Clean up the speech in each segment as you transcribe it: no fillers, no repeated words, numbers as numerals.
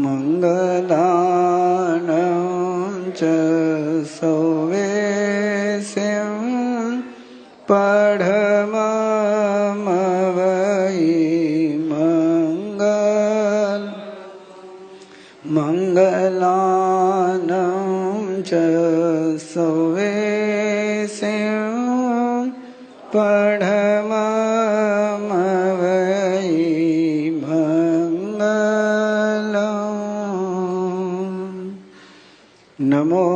मङ्गलानं च सौवेशं पढममवै मङ्गलानं च सौवेशं पढममवै मङ्गलम्। नमो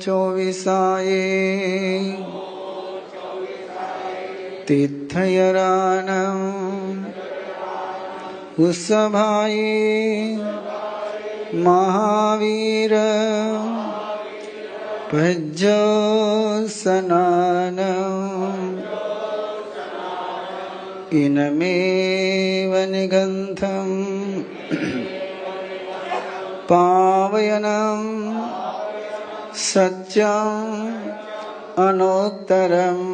चौविसाये तीर्थयरानम् उसभाये महावीर भज्जो सनानम् इनमेव निगन्धम् पावयनं सत्यम् अनोत्तरम्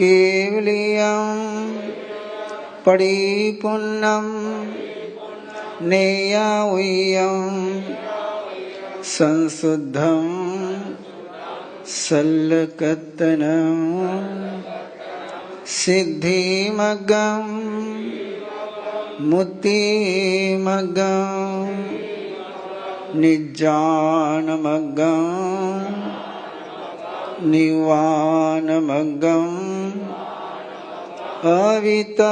केवलियं परिपूर्णम् नेयावीयं संशुद्धं सल्लकत्तनं सिद्धिमग्गं मुक्तिमग्गं निज्जानमग्गं निवानमग्गं अवितमविसन्धि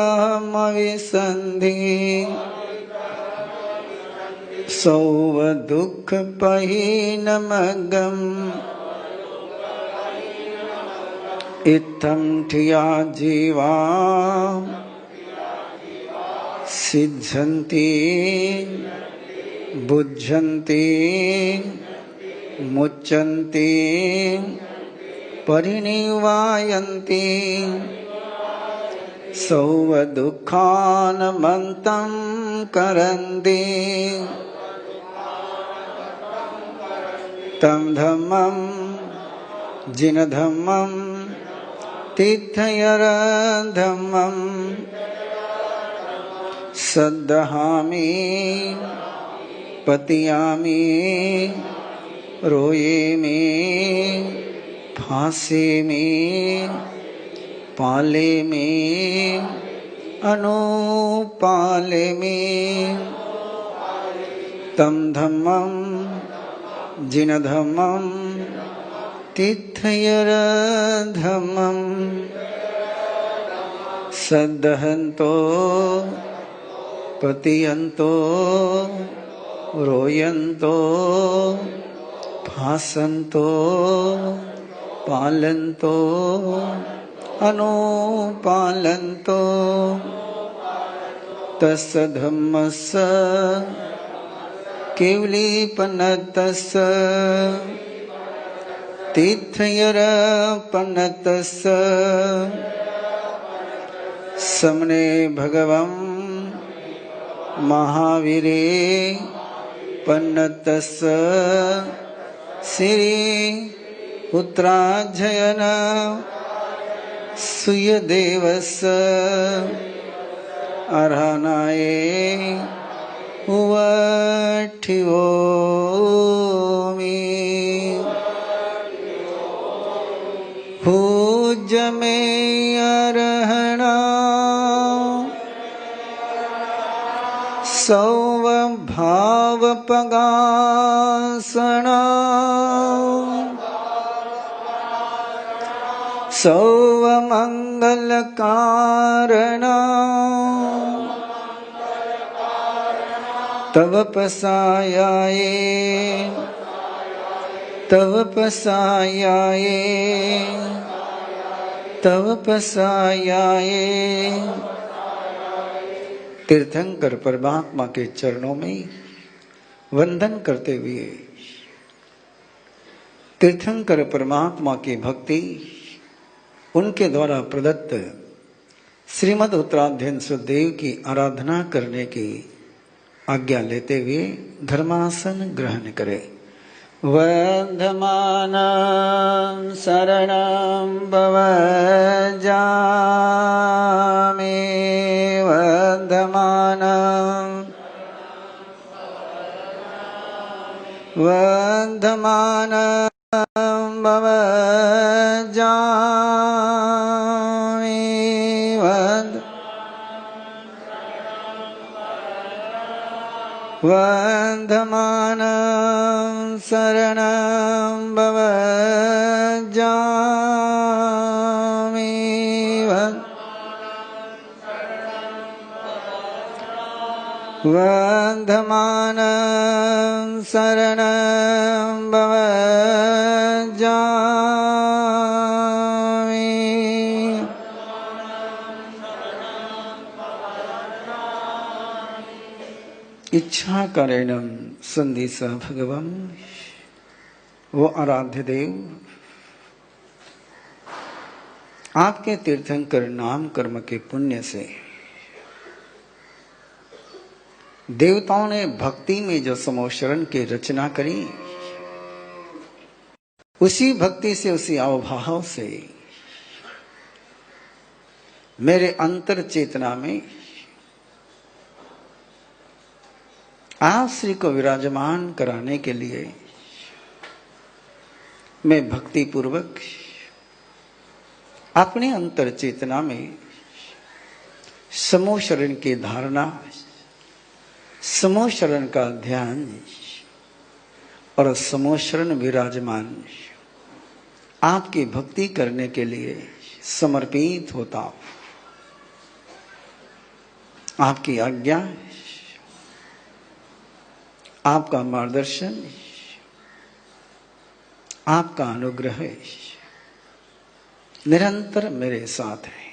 सौवदुःखपहीनमग्गम् इत्थं ठिया जीवा सिद्ध्यन्ति बुध्यन्ति मुच्यन्ति परिनिवायन्ति सौवदुःखानमन्तं करन्ति तं धम्मं जिनधम्मं तीर्थयरधम्मं सद्दहामि पतियामि रोयेमि फासेमि पालेमि अनुपालेमि तं धम्मं जिनधम्मं तीर्थयरधम्मं सद्दहन्तो पतियन्तो रोयन्तो फासन्तो पालन्तो अनुपालन्तो तस्य धम्मस्य केवलीपनतस्य तीर्थयरपनतस्य समने भगवं महावीरे पन्नतस्य श्री पुत्राजयन सुयदेवस्य अर्हनाये उवठिवोमि पूज्यमे अर्हणा सौवभावपगासना सौवमङ्गलकारणा तव पसायाये तव पसायाये तव पसायाये। तीर्थंकर परमात्मा के चरणों में वंदन करते हुए तीर्थंकर परमात्मा की भक्ति उनके द्वारा प्रदत्त श्रीमद् उत्तराध्ययन सुखदेव की आराधना करने की आज्ञा लेते हुए धर्मासन ग्रहण करें। वर्धमानं शरणं भवजामि वर्धमानं भवजामि वर्धमानं शरणं भवजामि वर्धमानं शरणं भवजामि इच्छा करेणम संदेश भगवान वो आराध्य देव आपके तीर्थंकर नाम कर्म के पुण्य से देवताओं ने भक्ति में जो समोशरण की रचना करी, उसी भक्ति से उसी अवभाव से मेरे अंतर चेतना में आप श्री को विराजमान कराने के लिए मैं भक्ति पूर्वक अपने अंतर चेतना में समूह शरण की धारणा, समूह शरण का ध्यान और समूह शरण विराजमान आपकी भक्ति करने के लिए समर्पित होता हूं। आपकी आज्ञा, आपका मार्गदर्शन, आपका अनुग्रह निरंतर मेरे साथ है।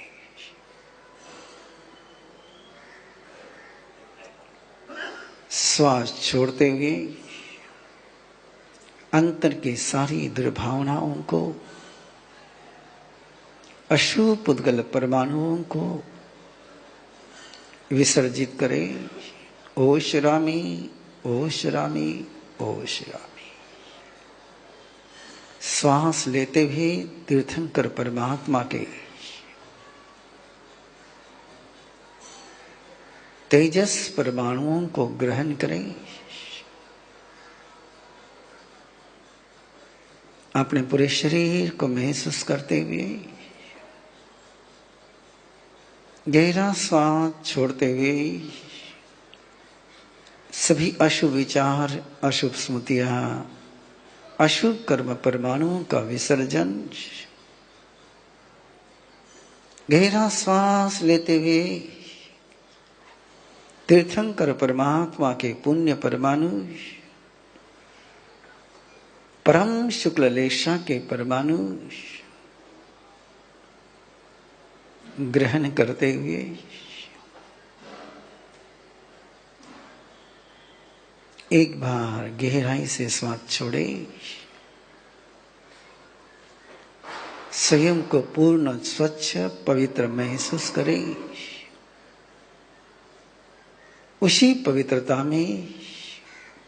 श्वास छोड़ते हुए अंतर की सारी दुर्भावनाओं को, अशुभ पुद्गल परमाणुओं को विसर्जित करें। ओशरामी ओशरामी ओशरामी। श्वास लेते हुए तीर्थंकर परमात्मा के तेजस परमाणुओं को ग्रहण करें। अपने पूरे शरीर को महसूस करते हुए गहरा श्वास छोड़ते हुए सभी अशुभ विचार, अशुभ स्मृतियां, अशुभ कर्म परमाणुओं का विसर्जन। गहरा श्वास लेते हुए तीर्थंकर परमात्मा के पुण्य परमाणु, परम शुक्ल लेशा के परमाणु ग्रहण करते हुए एक बार गहराई से श्वास छोड़े। स्वयं को पूर्ण स्वच्छ पवित्र महसूस करें। उसी पवित्रता में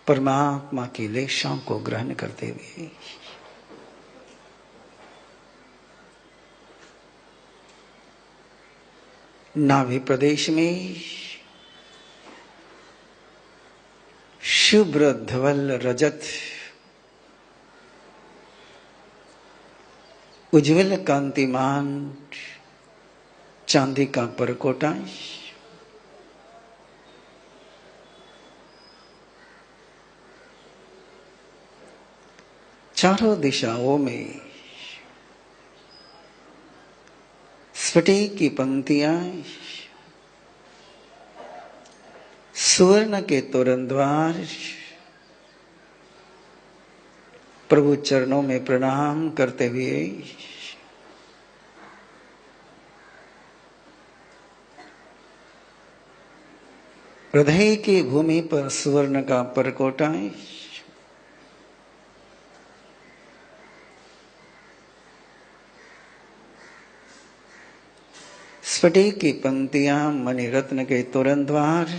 परमात्मा की लेशाओं को ग्रहण करते हुए नाभि प्रदेश में शुभ्र धवल रजत उज्जवल कांतिमान चांदी का परकोटा चारों दिशाओं में स्फटिक की पंक्तियां, सुवर्ण के तोरण द्वार, प्रभु चरणों में प्रणाम करते हुए हृदय की भूमि पर सुवर्ण का परकोटा, स्फटिक की पंक्तियां, मणिरत्न के तोरण द्वार,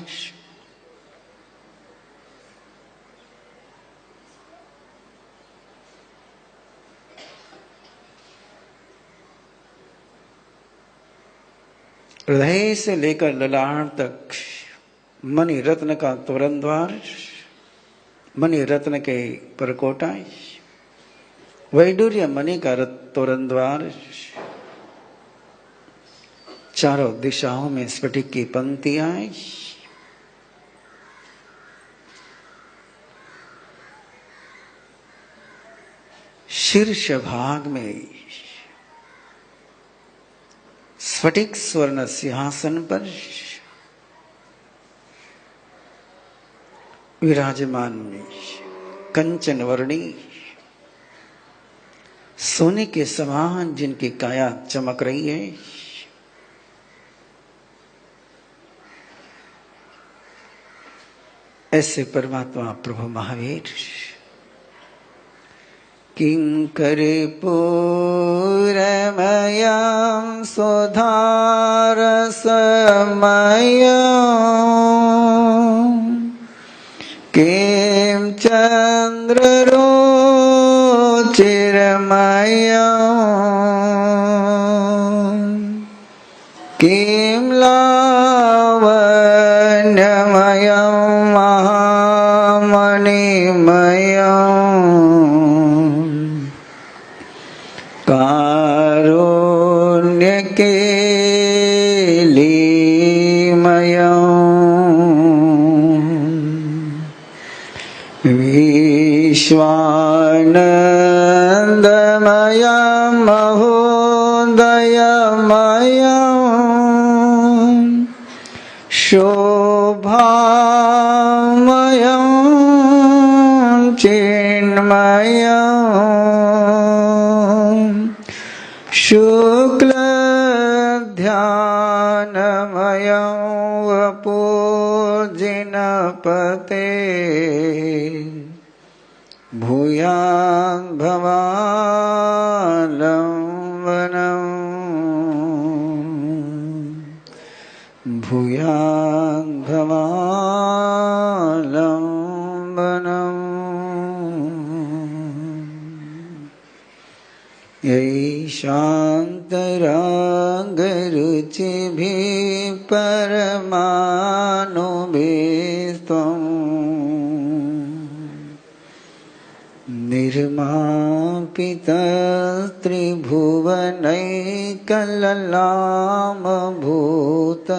हृदय से लेकर ललाट तक मणि रत्न का तोरण द्वार, मणि रत्न के परकोटा, वैडूर्य मणि का तोरण द्वार, चारों दिशाओं में स्फटिक की पंक्तियां, शीर्ष भाग में स्फटिक स्वर्ण सिंहासन पर विराजमान कंचन वर्णी सोने के समान जिनकी काया चमक रही है, ऐसे परमात्मा प्रभु महावीर किं करे पूरमयं सुधारसमयं किं चन्द्ररुचिरमयं किं लावण्यमयं महामणिमयं कारुण्य केलिमयं विश्वानन्दमयं महोदयमयं शोभामयं चिन्मयं शुक्लध्यानमयं वपुर्जिनपते भूयान् भवालम्बनं भूयान् भवालम्बनम् यैशान्तरागरुचिभिः परमानुभिस्त्वं निर्मापितस्त्रिभुवनैकललामभूत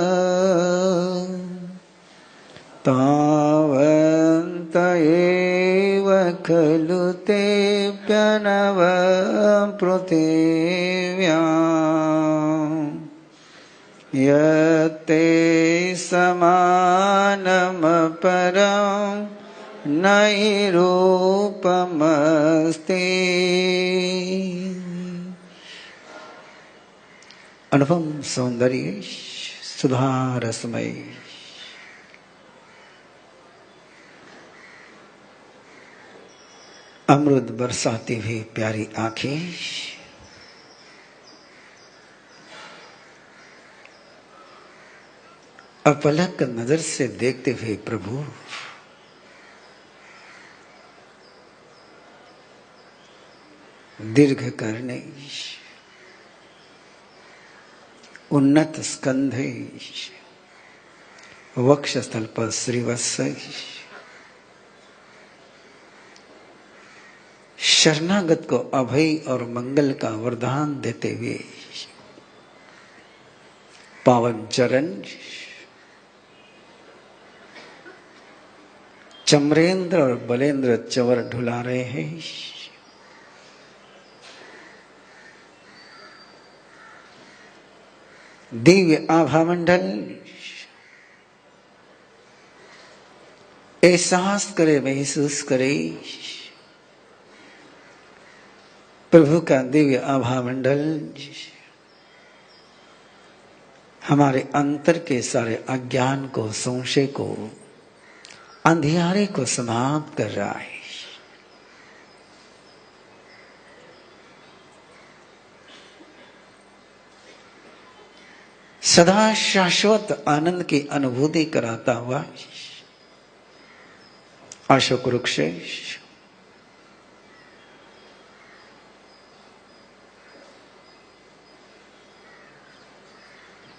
तावन्त एव खलु तेऽप्यनवपृथिव्यां यत्ते समानमपरं नैरूपमस्ति। अनुपम सौंदर्य सुधा रसमय अमृत बरसाती हुई प्यारी आंखें, अपलक नजर से देखते हुए प्रभु दीर्घ करने उन्नत स्कंधे वक्षस्थल पर श्रीवत्स शरणागत को अभय और मंगल का वरदान देते हुए पावन चरण चमरेंद्र और बलेंद्र चवर ढुला रहे हैं। दिव्य आभा मंडल एहसास करे, महसूस करे प्रभु का दिव्य आभा मंडल हमारे अंतर के सारे अज्ञान को, संशय को, अंधियारे को समाप्त कर रहा है। सदा शाश्वत आनंद की अनुभूति कराता हुआ अशोक वृक्ष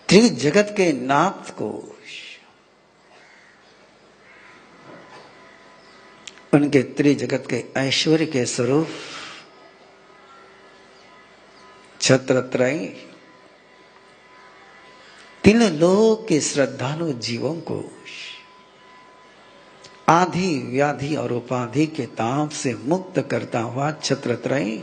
त्रिजगत के नाथ को उनके त्रिजगत के ऐश्वर्य के स्वरूप छत्रत्रय तीन लोक के श्रद्धालु जीवों को आधि व्याधि और उपाधि के ताप से मुक्त करता हुआ छत्रत्रय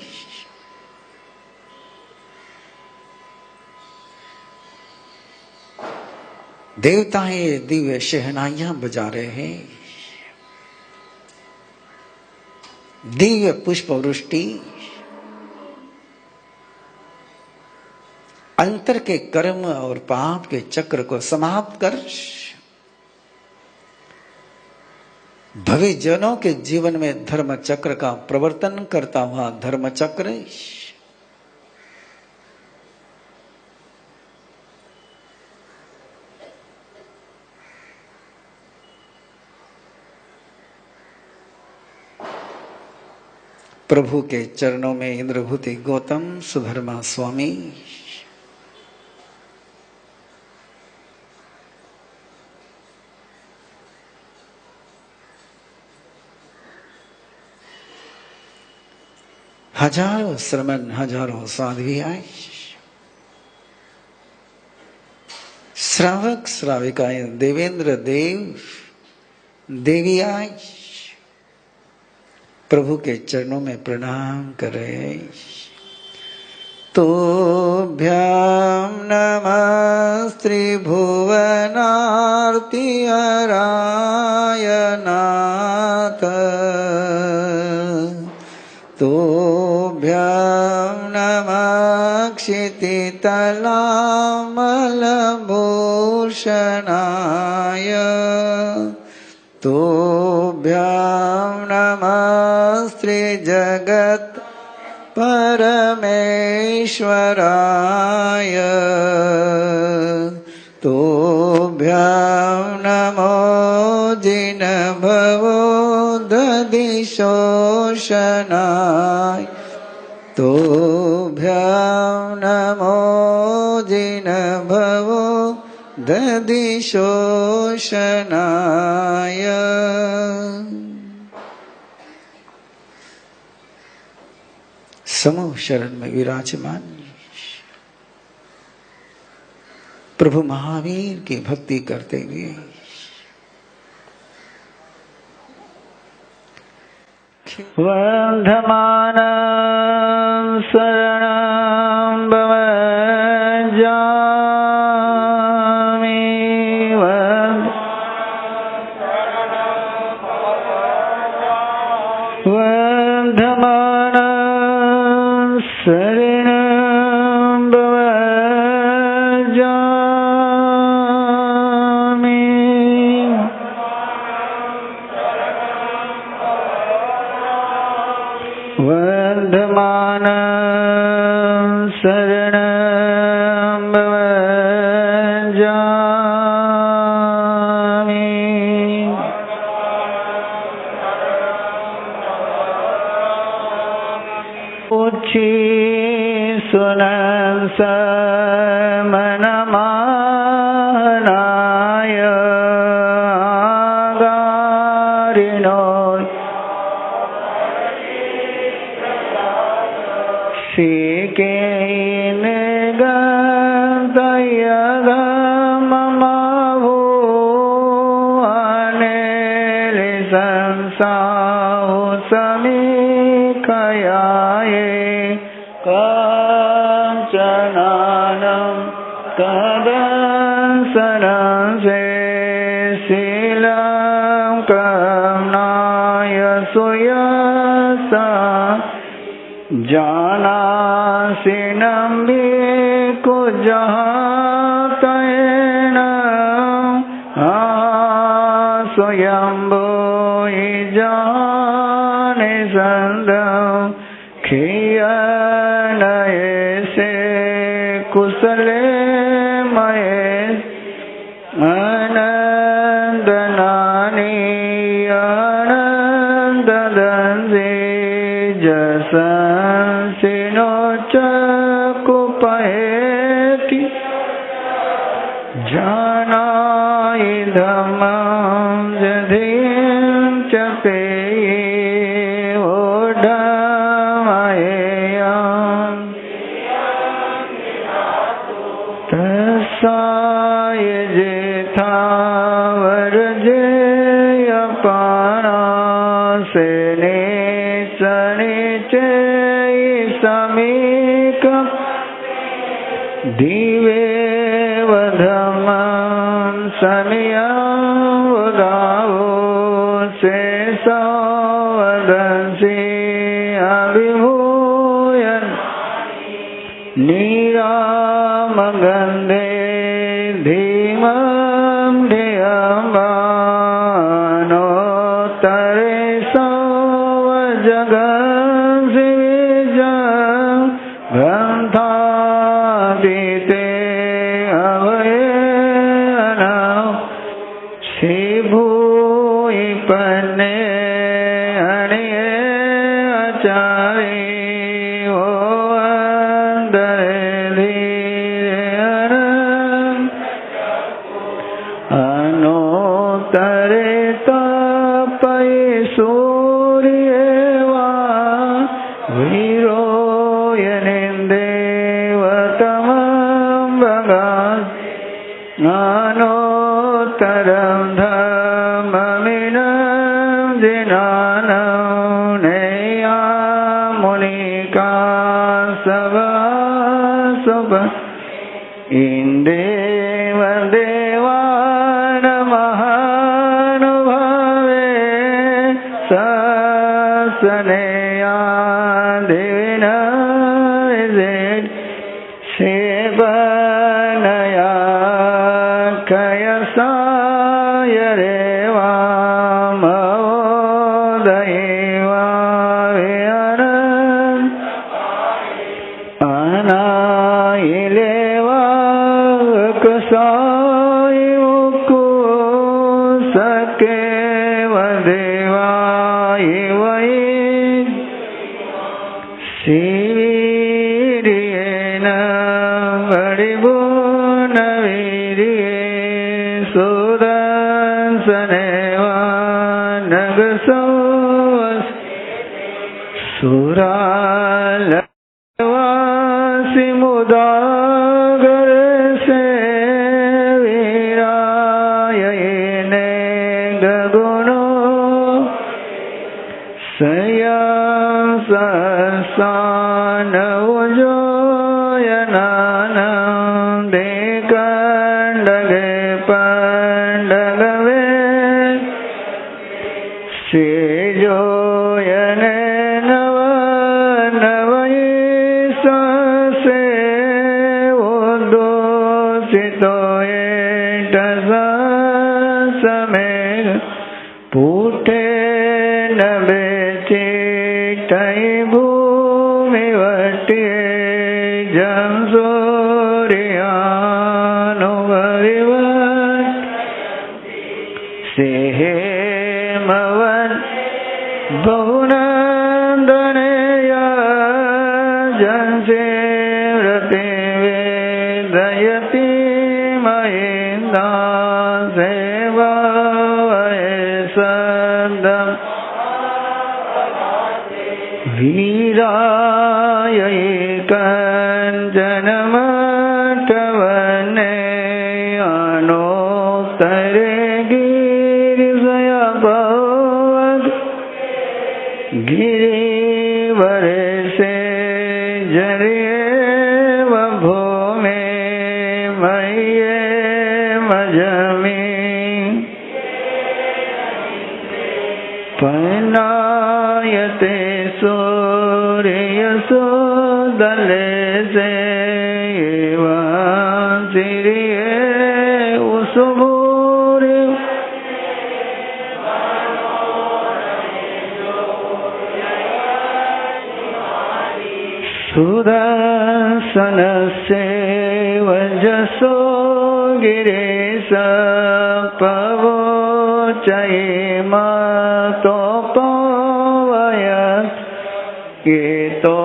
देवताएं दिव्य शहनाइयां बजा रहे हैं, दिव्य पुष्प वृष्टि अंतर के कर्म और पाप के चक्र को समाप्त कर भविष्य जनों के जीवन में धर्म चक्र का प्रवर्तन करता हुआ धर्म चक्र प्रभु के चरणों में इंद्रभूति गौतम सुधर्मा स्वामी हजारों श्रमण हजारों साध्वी आए, श्रावक श्राविकाएं देवेंद्र देव देवी आए, प्रभु के चरणों में प्रणाम कर रहे हैं। तोभ्याम नमस्त्रि भुवनार्ति हराय नाथ, तोभ्याम नमः क्षितितलामलभूषणाय, तोभ्याम नमस्ते जगत परमेश्वराय, तोभ्याम नमो जिनभवो दधिशोषणाय, तोभ्याम नमो जिनभवो दधिशोषणाय। समूह शरण में विराजमान प्रभु महावीर की भक्ति करते हुए वंदमानं शरणं भवजामि, वंदमानं शरणं भवजामि, वंदमानं शरणं भवजामि, उच्ची सुनं समनमानाय आगारिणो सीकेन गन्तयगममभो अनेल संसाहु समीकयाये काञ्चनानं कदंसनं से शीलं कमनाय सुयसा जानासि नम्बे को जहातयेन स्वयंभो हि जाने संदं खियनये से कुशले मये आनंदनानि आनंददंसे जसंसिनो चकुपहेति जानायि धम्मं जधिं च पेये स्थावर जय पाणा सेने सनिचे समीक दिवे वधम समिया गावो से सवदंसी अभिभूयन नीराम गंधे धीमं धियमानो तरे सव जगन्सि विजं ग्रन्थादिते अवयेन शिभूयि पन्ने अणिये आचार्य ज्ञानोत्तरं धम्ममिनं जिनानं नैयामुनिका सभासुभ इन्देव देवान् महानुभावे ससनेया देविना सेवनया कयसाय रेवा महोदयेवा विहरन् अनायिलेवा कसाय उक्कु सकेव देवाय वै शिवीर्येण वडिभुनवीर्ये सुदंसनेवा नगसवस् सुरालवासि मुदागरसे वीरायने गगुणो सयं ससानवजोयनानन्दे कण्डगे पण्डगवे सेजोयने नव नवये ससे उद्दोषितोये टसमे पूठे नभे चित्तै भूमिवट्ये जंसूर्यानुभविवत् सेहेमवन् बहुनन्दनया जंसे व्रते वेदयति मयेन्दा सेवावये सन्दम् वीराय कञ्चनमठवने अनोत्तरे गिरिशया भवद् गिरिवरे जर्येव भूमे मय्ये मजमि पनायते सूर्यसुदले सेवासिरिये उसुभूरि सुदर्शनस्य वजसो गिरीश पवोचयेमतोपवयत् केतो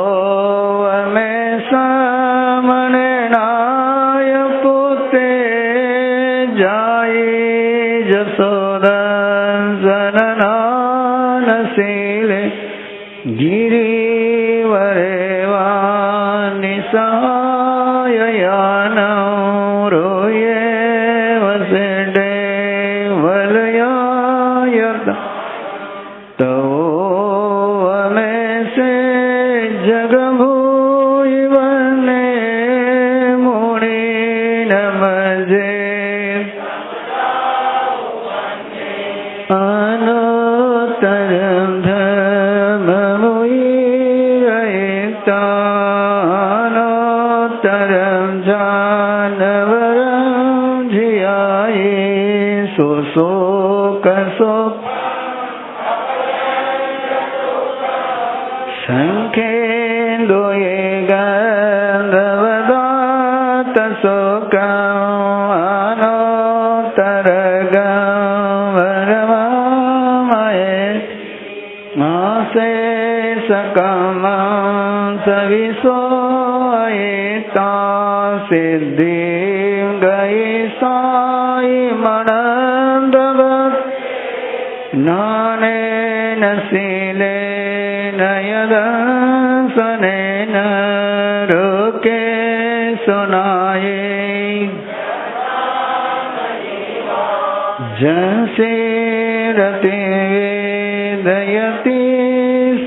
मे सामनेनाय पुते जाये जसोदंसननानशीले गिरिवरेवा निसहाययानौ रोये वसेडे अनोत्तरं धर्ममुनिरयितानोत्तरं जानवरं धियाये सुशोकशोक संखेन्दो ये गन्धवदातशोकम् अनोत्तरगं वरमामये मासेशकमं सविशोयिता सिद्धिं गयिसायिमनन्दवत् ज्ञानेन शीलेन यदर्शनेन लोके सुनाये जंसीरति वेदयति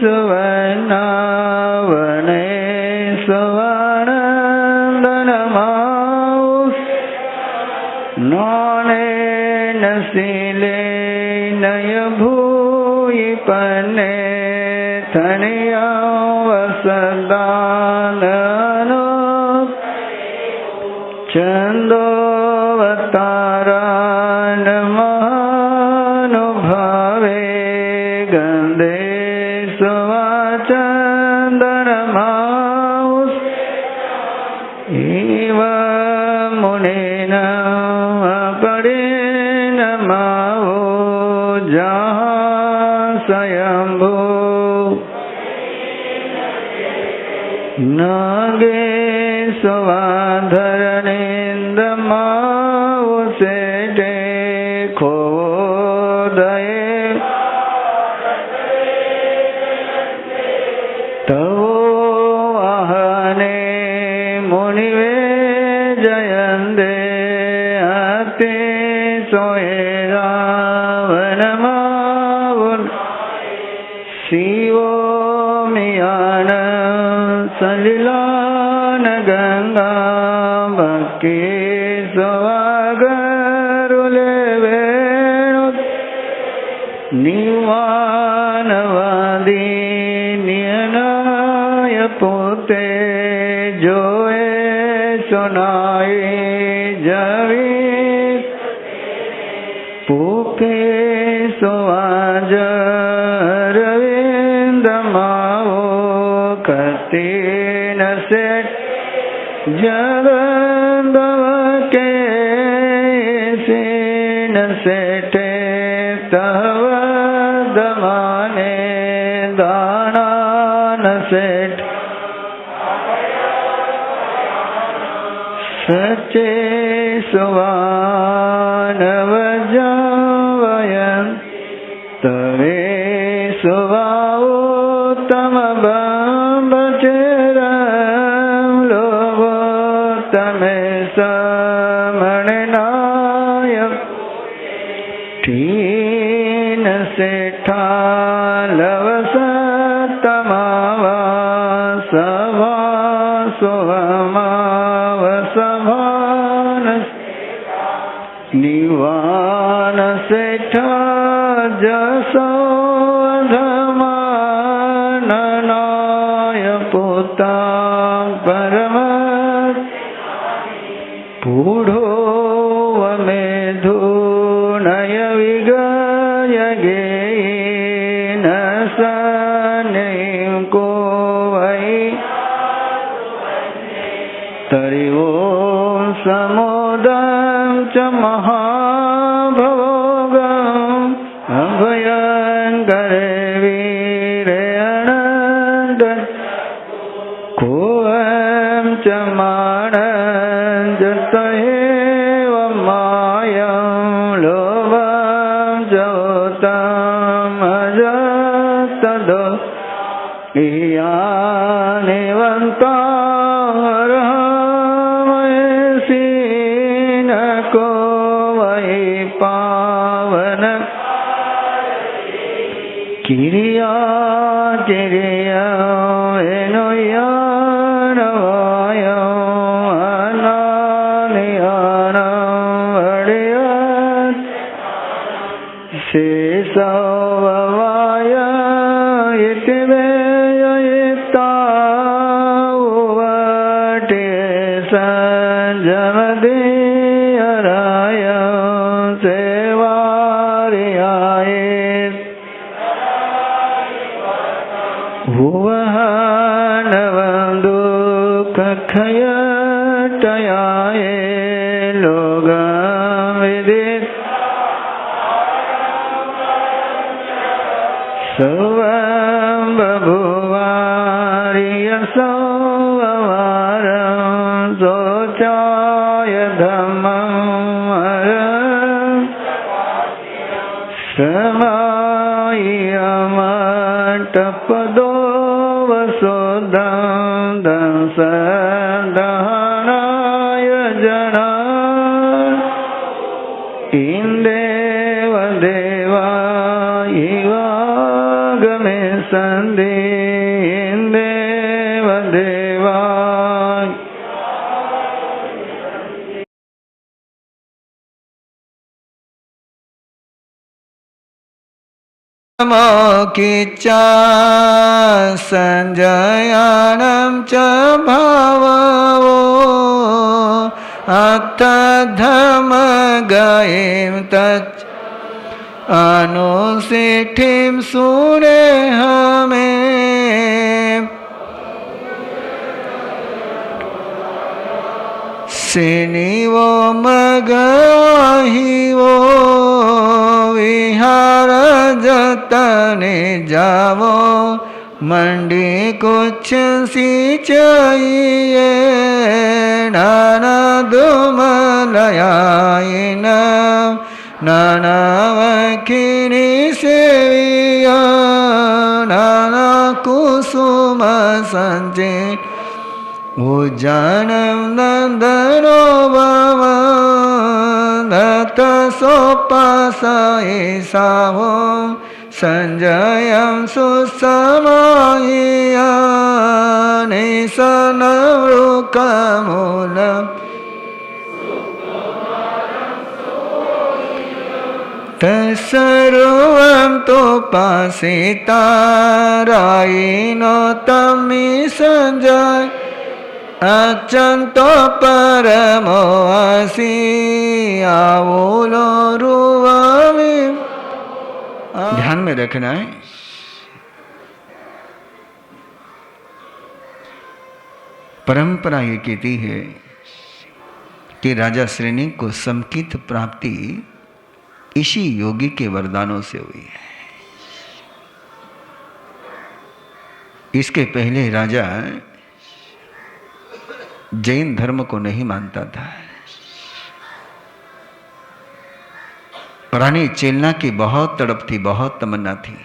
सुवर्णावने सुवर्णन्दनमाउस् ज्ञानेन शीलेन भूयि पन्ने धनिया वसदाननो चन्दोवतारान् महानुभावे गन्धे सुवाचन्दनमाउस् इव मुनेन अपरेण मावो जहाँ स्वयंभू नागेशवाधरणेन्दमावसेटे खोदये तवो आहने मुनिवे जयन्ते अति सोये रावणमावुन् शिवो मियान सलिलान गंगा भक्ति सवागरुले वेणु निवानवादी नियनाय पोते जोए सुनाए जवी पोके सुवाज रविंद्रमाओ कते न सेठ जगंदव के से न सेठे तव दमाने दाना न सेठ सच्चे सुवानव जावयन् तवे सुवाओ तम बचरं लोभो तमे समणनाय तीन सेठा लवसतमावा सभा सुवमावसभान निवान सेठा जसोधमाननाय पुता परम पूढो वमेधो नय विगय गेन सनें को वै तरि ओं समोदं च महाभोगम् अभयङ्करे वीरे अनन्त कोऽहं च मानं च तयेव मायं लोभं च तमजस्तदो इयानिवन्ता को वै पावन किरिया किरिया एनुयानवाय अनानियान वडियत् शेषवाय इति वेयिता उवटे संजमदीयराय सेवार्याय भुवनवन्दु कखयटयाय लोगविदित् सर्वं बभुवार्यसंवरं शोचाय धम्मं समायमटपदो वसुदं दंसदहनाय जना इंदेव देवा इवागमे संदे इंदेव देवा मोकिचा संजयानं च भावो अत्तधमगयं तच्च अनुसिठिं सुरे हमें सिनिवो मगहिवो विहार जतने जावो मंडी कुछ सी चाहिए नाना दुमलयायन नाना वखिनी सेविया नाना कुसुम संचित उज्जनम नंदनो भवदत्त सोपासयिसाहो संजयं सुसमाय्य निसनवृकमूलम् तत्सर्वं तोपासितारायिनो तमि संजय अचंतो परमो असि आवोलो रुवामि। ध्यान में रखना है परंपरा ये कहती है कि राजा श्रेणी को समकित प्राप्ति इसी योगी के वरदानों से हुई है। इसके पहले राजा जैन धर्म को नहीं मानता था। रानी चेलना की बहुत तड़प थी, बहुत तमन्ना थी।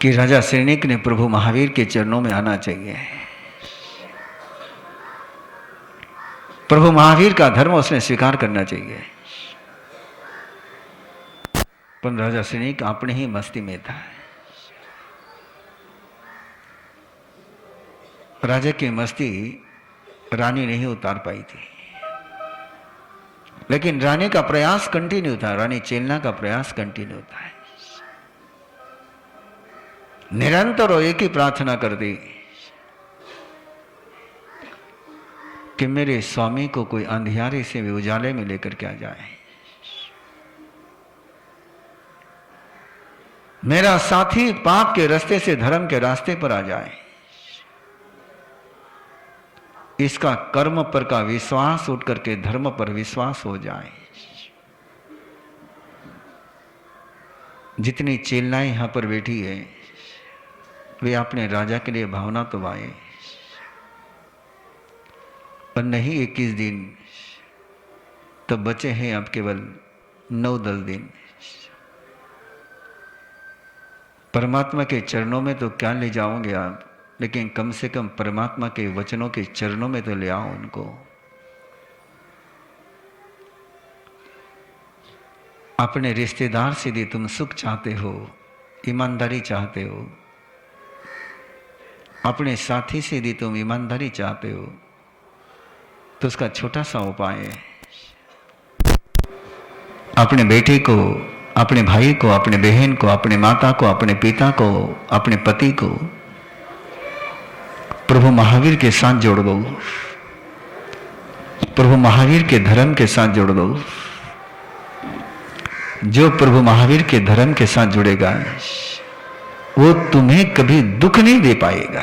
कि राजा सैनिक ने प्रभु महावीर के चरणों में आना चाहिए। प्रभु महावीर का धर्म उसने स्वीकार करना चाहिए। पर राजा सैनिक अपने ही मस्ती में था। राजा की मस्ती रानी नहीं उतार पाई थी, लेकिन रानी का प्रयास कंटिन्यू था। रानी चेलना का प्रयास कंटिन्यू था। निरंतर वो एक ही प्रार्थना करती कि मेरे स्वामी को कोई अंधियारे से भी उजाले में लेकर के आ जाए, मेरा साथी पाप के रास्ते से धर्म के रास्ते पर आ जाए, इसका कर्म पर का विश्वास उठ करके धर्म पर विश्वास हो जाए। जितनी चेलनाएं यहां पर बैठी है वे अपने राजा के लिए भावना तो आए, पर नहीं 21 दिन, तो बचे हैं अब केवल 9-10 दिन। परमात्मा के चरणों में तो क्या ले जाओगे आप, लेकिन कम से कम परमात्मा के वचनों के चरणों में तो ले आओ उनको। अपने रिश्तेदार से यदि तुम सुख चाहते हो, ईमानदारी चाहते हो, अपने साथी से यदि तुम ईमानदारी चाहते हो, तो उसका छोटा सा उपाय है, अपने बेटे को, अपने भाई को, अपने बहन को, अपने माता को, अपने पिता को, अपने पति को प्रभु महावीर के साथ जोड़ दो, प्रभु महावीर के धर्म के साथ जोड़ दो। जो प्रभु महावीर के धर्म के साथ जुड़ेगा वो तुम्हें कभी दुख नहीं दे पाएगा।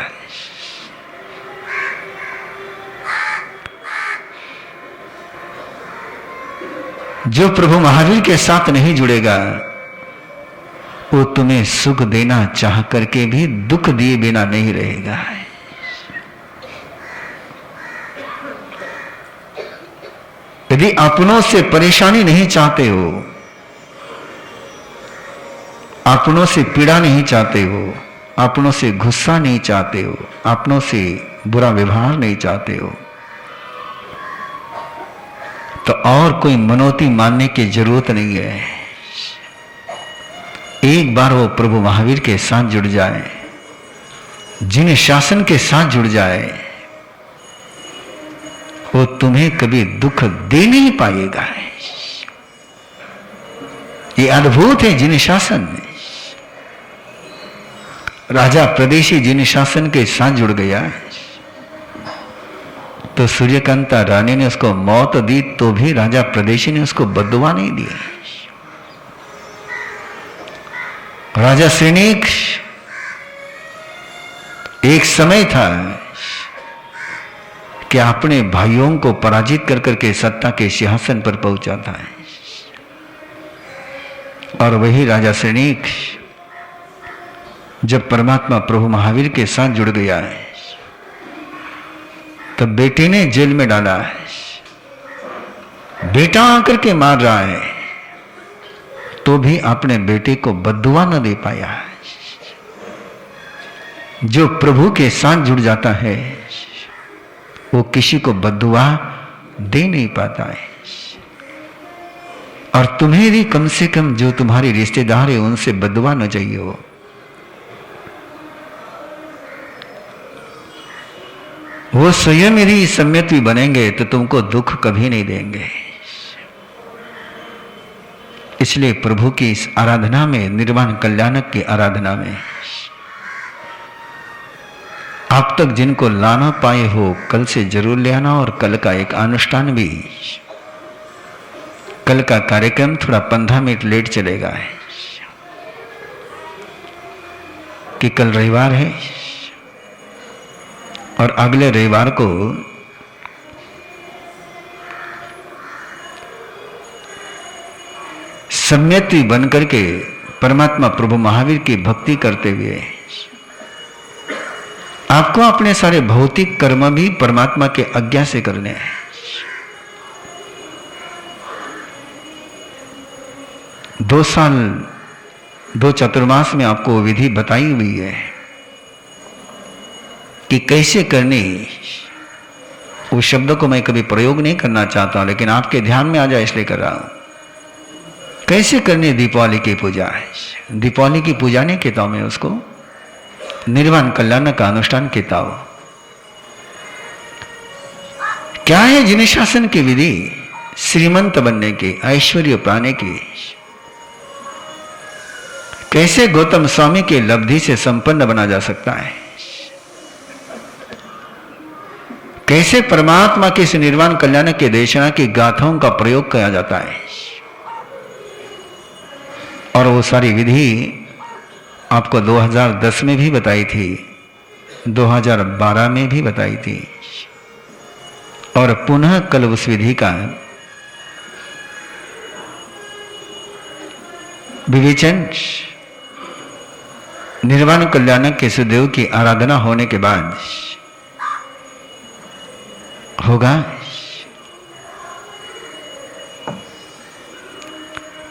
जो प्रभु महावीर के साथ नहीं जुड़ेगा वो तुम्हें सुख देना चाह करके भी दुख दिए बिना नहीं रहेगा। यदि अपनों से परेशानी नहीं चाहते हो, अपनों से पीड़ा नहीं चाहते हो, अपनों से गुस्सा नहीं चाहते हो, अपनों से बुरा व्यवहार नहीं चाहते हो, तो और कोई मनोती मानने की जरूरत नहीं है। एक बार वो प्रभु महावीर के साथ जुड़ जाए, जिन शासन के साथ जुड़ जाए, वो तुम्हें कभी दुख दे नहीं पाएगा। ये अद्भुत है जिन शासन। राजा प्रदेशी जिन शासन के साथ जुड़ गया तो सूर्यकांता रानी ने उसको मौत दी तो भी राजा प्रदेशी ने उसको बद्दुआ नहीं दी। राजा श्रेणीक एक समय था कि अपने भाइयों को पराजित कर करके सत्ता के सिंहासन पर पहुंचा था। और वही राजा श्रेणीक जब परमात्मा प्रभु महावीर के साथ जुड़ गया है तब बेटे ने जेल में डाला है, बेटा आकर के मार रहा है तो भी अपने बेटे को बद्दुआ न दे पाया। जो प्रभु के साथ जुड़ जाता है वो किसी को बद्दुआ दे नहीं पाता है। और तुम्हें भी कम से कम जो तुम्हारे रिश्तेदार है उनसे बद्दुआ न चाहिए हो। वो स्वयं यदि सम्यक्ति बनेंगे तो तुमको दुख कभी नहीं देंगे। इसलिए प्रभु की इस आराधना में, निर्वाण कल्याणक की आराधना में आप तक जिनको लाना पाए हो कल से जरूर ले आना। और कल का एक अनुष्ठान भी, कल का कार्यक्रम थोड़ा 15 मिनट लेट चलेगा कि कल रविवार है और अगले रविवार को सम्यक्ति बन करके परमात्मा प्रभु महावीर की भक्ति करते हुए आपको अपने सारे भौतिक कर्म भी परमात्मा के आज्ञा से करने हैं। दो साल 2 चतुर्मास में आपको विधि बताई हुई है कि कैसे करनी। उस शब्द को मैं कभी प्रयोग नहीं करना चाहता लेकिन आपके ध्यान में आ जाए इसलिए कर रहा हूं। कैसे करनी दीपावली की पूजा है। दीपावली की पूजा नहीं कहता हूं मैं उसको, निर्वाण कल्याण का अनुष्ठान कहता हूं। क्या है जिन शासन की विधि? श्रीमंत बनने की, ऐश्वर्य पाने की। कैसे गौतम स्वामी की लब्धि से संपन्न बना जा सकता है। कैसे परमात्मा के इस निर्वाण कल्याण के देशना की गाथाओं का प्रयोग किया जाता है। और वो सारी विधि आपको 2010 में भी बताई थी, 2012 में भी बताई थी और पुनः कल उस विधि का विवेचन निर्वाण कल्याण के सुदेव की आराधना होने के बाद होगा।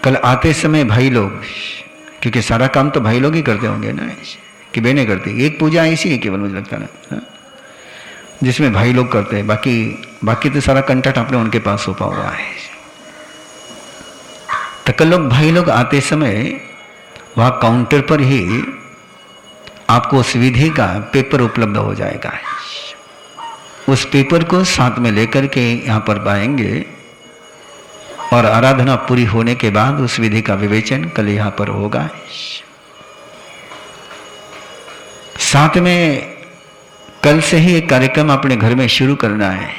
कल आते समय भाई लोग, क्योंकि सारा काम तो भाई लोग ही करते होंगे ना कि बहनें करती। एक पूजा ऐसी है केवल मुझे लगता है जिसमें भाई लोग करते हैं, बाकी तो सारा कंटेंट आपने उनके पास सौंपा हुआ है। तो कल लोग भाई लोग आते समय वहां काउंटर पर ही आपको उस विधि का पेपर उपलब्ध हो जाएगा। उस पेपर को साथ में लेकर के यहाँ पर पाएंगे और आराधना पूरी होने के बाद उस विधि का विवेचन कल यहां पर होगा। साथ में कल से ही एक कार्यक्रम अपने घर में शुरू करना है।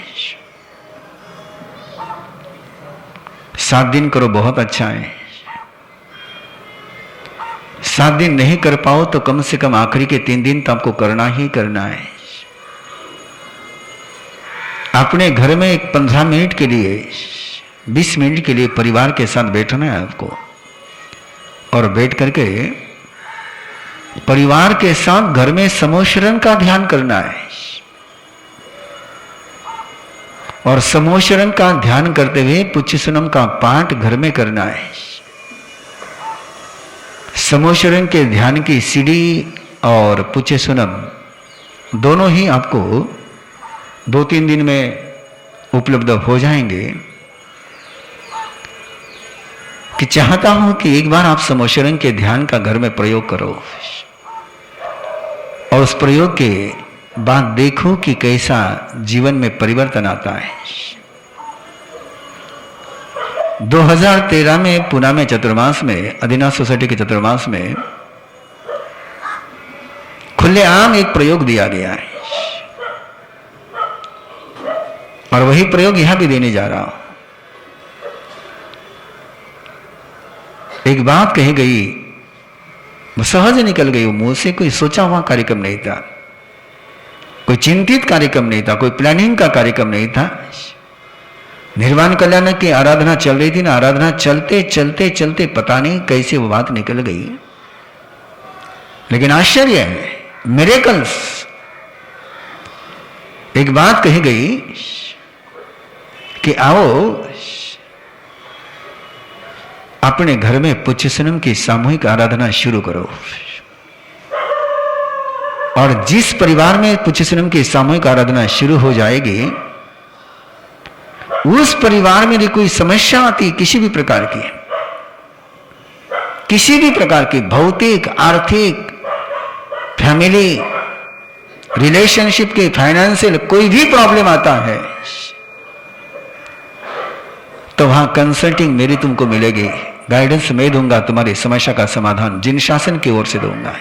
7 दिन करो, बहुत अच्छा है। 7 दिन नहीं कर पाओ तो कम से कम आखिरी के 3 दिन तो आपको करना ही करना है। अपने घर में एक 15 मिनट के लिए, 20 मिनट के लिए परिवार के साथ बैठना है आपको, और बैठ करके परिवार के साथ घर में समोशरण का ध्यान करना है। और समोशरण का ध्यान करते हुए पुच्छसुनम का पाठ घर में करना है। समोशरण के ध्यान की सीडी और पुच्छसुनम दोनों ही आपको 2-3 दिन में उपलब्ध हो जाएंगे। कि चाहता हूं कि एक बार आप समोशरण के ध्यान का घर में प्रयोग करो, और उस प्रयोग के बाद देखो कि कैसा जीवन में परिवर्तन आता है। 2013 में पुणे में चतुर्मास में, अदिनाथ सोसाइटी के चतुर्मास में खुलेआम एक प्रयोग दिया गया है, और वही प्रयोग यहां भी देने जा रहा हूं। एक बात कही गई, वो सहज निकल गई, वो मुंह से, कोई सोचा हुआ कार्यक्रम नहीं था, कोई चिंतित कार्यक्रम नहीं था, कोई प्लानिंग का कार्यक्रम नहीं था। निर्वाण कल्याण की आराधना चल रही थी ना, आराधना चलते चलते चलते पता नहीं कैसे वो बात निकल गई। लेकिन आश्चर्य है, मिरेकल्स। एक बात कही गई कि आओ अपने घर में पुच्छसुनम की सामूहिक आराधना शुरू करो। और जिस परिवार में पुच्छसुनम की सामूहिक आराधना शुरू हो जाएगी, उस परिवार में यदि कोई समस्या आती किसी भी प्रकार की, किसी भी प्रकार की भौतिक, आर्थिक, फैमिली, रिलेशनशिप के, फाइनेंशियल कोई भी प्रॉब्लम आता है, तो वहां कंसल्टिंग मेरी तुमको मिलेगी, गाइडेंस मैं दूंगा, तुम्हारी समस्या का समाधान जिन शासन की ओर से दूंगा।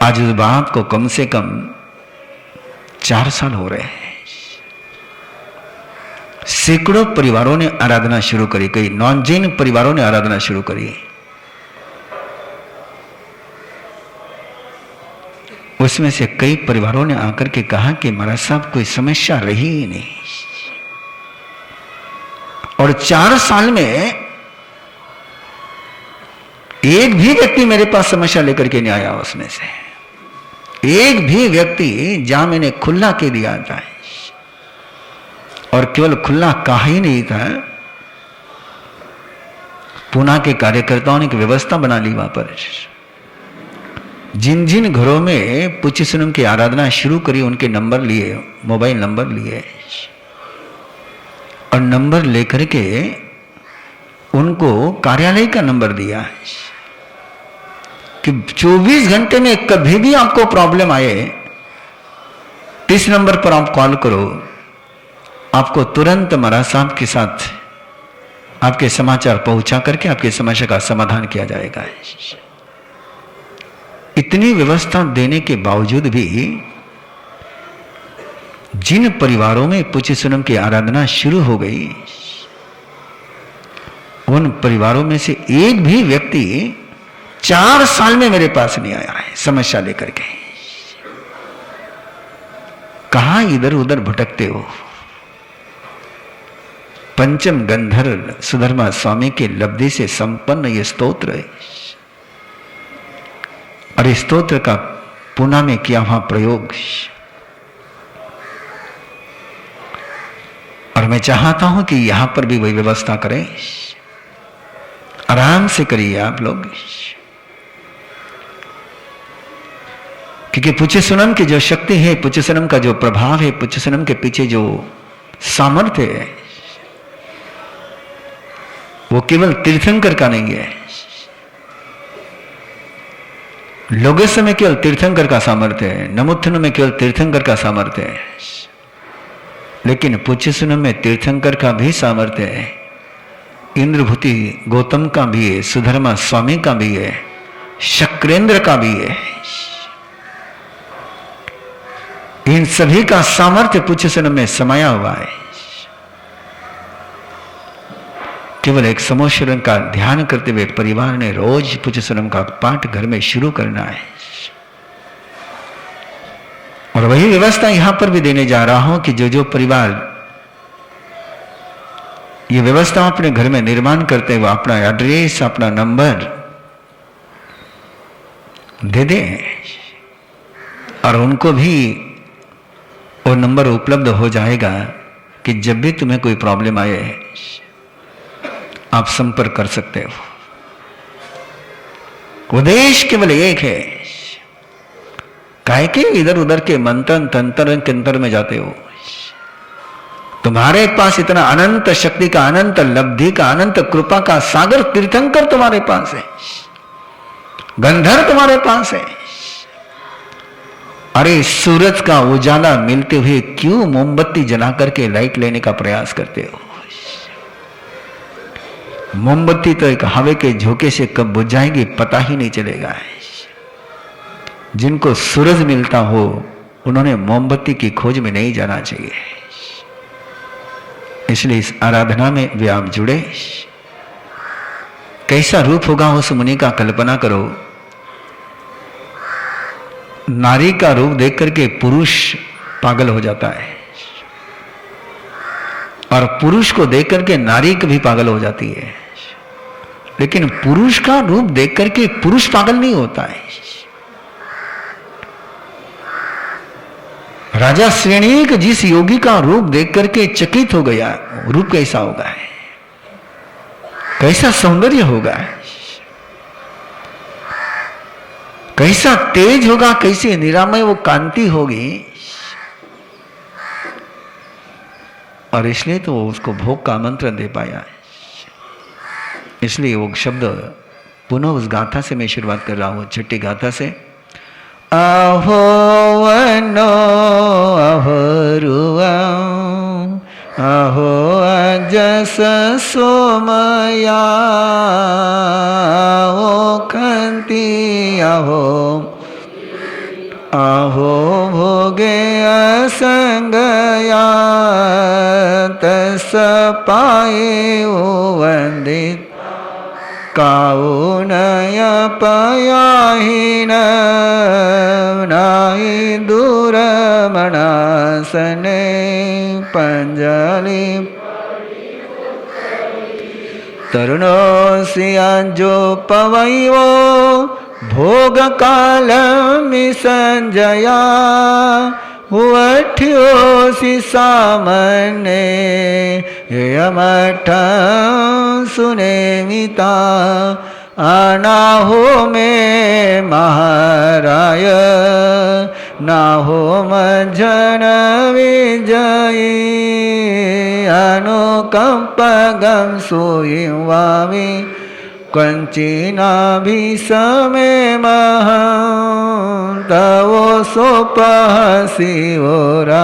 आज उस बात को कम से कम 4 साल हो रहे हैं। सैकड़ों परिवारों ने आराधना शुरू करी, कई नॉन जैन परिवारों ने आराधना शुरू करी। उसमें से कई परिवारों ने आकर के कहा कि महाराज साहब कोई समस्या रही ही नहीं, और 4 साल में एक भी व्यक्ति मेरे पास समस्या लेकर के नहीं आया। उसमें से एक भी व्यक्ति जहां मैंने खुला के दिया था, और केवल खुला कहा ही नहीं था, पुणे के कार्यकर्ताओं ने एक व्यवस्था बना ली वहां पर। जिन जिन घरों में पुच्छसुनम की आराधना शुरू करी, उनके नंबर लिए, मोबाइल नंबर लिए, और नंबर लेकर के उनको कार्यालय का नंबर दिया कि 24 घंटे में कभी भी आपको प्रॉब्लम आए, इस नंबर पर आप कॉल करो, आपको तुरंत महाराज साहब के साथ आपके समाचार पहुंचा करके आपकी समस्या का समाधान किया जाएगा। इतनी व्यवस्था देने के बावजूद भी जिन परिवारों में पुच्छसुनम की आराधना शुरू हो गई, उन परिवारों में से एक भी व्यक्ति 4 साल में मेरे पास नहीं आया है समस्या लेकर के। कहां इधर उधर भटकते हो। पंचम गंधर्व सुधर्मा स्वामी के लब्धि से संपन्न यह स्तोत्र है, और इस स्तोत्र का पुणे में किया हुआ प्रयोग, और मैं चाहता हूं कि यहां पर भी वही व्यवस्था करें। आराम से करिए आप लोग, क्योंकि पुच्छसुनम की जो शक्ति है, पुच्छसुनम का जो प्रभाव है, पुच्छसुनम के पीछे जो सामर्थ्य है, वो केवल तीर्थंकर का नहीं है। लोगों में केवल तीर्थंकर का सामर्थ्य है, नमुत्थन में केवल तीर्थंकर का सामर्थ्य है। लेकिन पुच्छसुनम में तीर्थंकर का भी सामर्थ्य है, इंद्रभूति गौतम का भी है, सुधर्मा स्वामी का भी है, शक्रेंद्र का भी है। इन सभी का सामर्थ्य पुच्छसुनम में समाया हुआ है। केवल एक समोशरण का ध्यान करते हुए परिवार ने रोज पुच्छसुनम का पाठ घर में शुरू करना है। और वही व्यवस्था यहां पर भी देने जा रहा हूं कि जो जो परिवार ये व्यवस्था अपने घर में निर्माण करते हुए अपना एड्रेस, अपना नंबर दे दें और उनको भी वो नंबर उपलब्ध हो जाएगा कि जब भी तुम्हें कोई प्रॉब्लम आए आप संपर्क कर सकते हो। उद्देश्य केवल एक है, काहे के इधर उधर के मंथन तंत्र के अंतर में जाते हो? तुम्हारे पास इतना अनंत शक्ति का, अनंत लब्धि का, अनंत कृपा का सागर तीर्थंकर तुम्हारे पास है, गंधर्व तुम्हारे पास है। अरे सूरज का उजाला मिलते हुए क्यों मोमबत्ती जला करके लाइट लेने का प्रयास करते हो? मोमबत्ती तो एक हवा के झोंके से कब बुझ जाएगी पता ही नहीं चलेगा। जिनको सूरज मिलता हो उन्होंने मोमबत्ती की खोज में नहीं जाना चाहिए। इसलिए इस आराधना में वे आप जुड़े। कैसा रूप होगा उस मुनि का कल्पना करो। नारी का रूप देख करके पुरुष पागल हो जाता है और पुरुष को देख करके नारी कभी पागल हो जाती है, लेकिन पुरुष का रूप देख करके पुरुष पागल नहीं होता है। राजा श्रेणीक जिस योगी का रूप देख करके चकित हो गया, रूप कैसा होगा, कैसा सौंदर्य होगा, कैसा तेज होगा, कैसी निरामय वो कांति होगी। और इसलिए तो उसको भोग का आमंत्रण दे पाया। इसलिए वो शब्द पुनः उस गाथा से मैं शुरुआत कर रहा हूं, छठी गाथा से। अहो वनो अहरुआ अहो अजस सोमया ओ खंती अहो अहो भोगे असंगया तस पाए वंदित काउनय पयाहीन नाहि दूर मनासने पंजलि तरुणो सियांजो पवैवो भोग काल संजया उठ्योसी सामने यमठ सुने मिता आना हो में महाराय ना हो मजन विजयी अनुकंप गम सोयवामी कंचिना भी समय महंतवो सोपहसी ओरा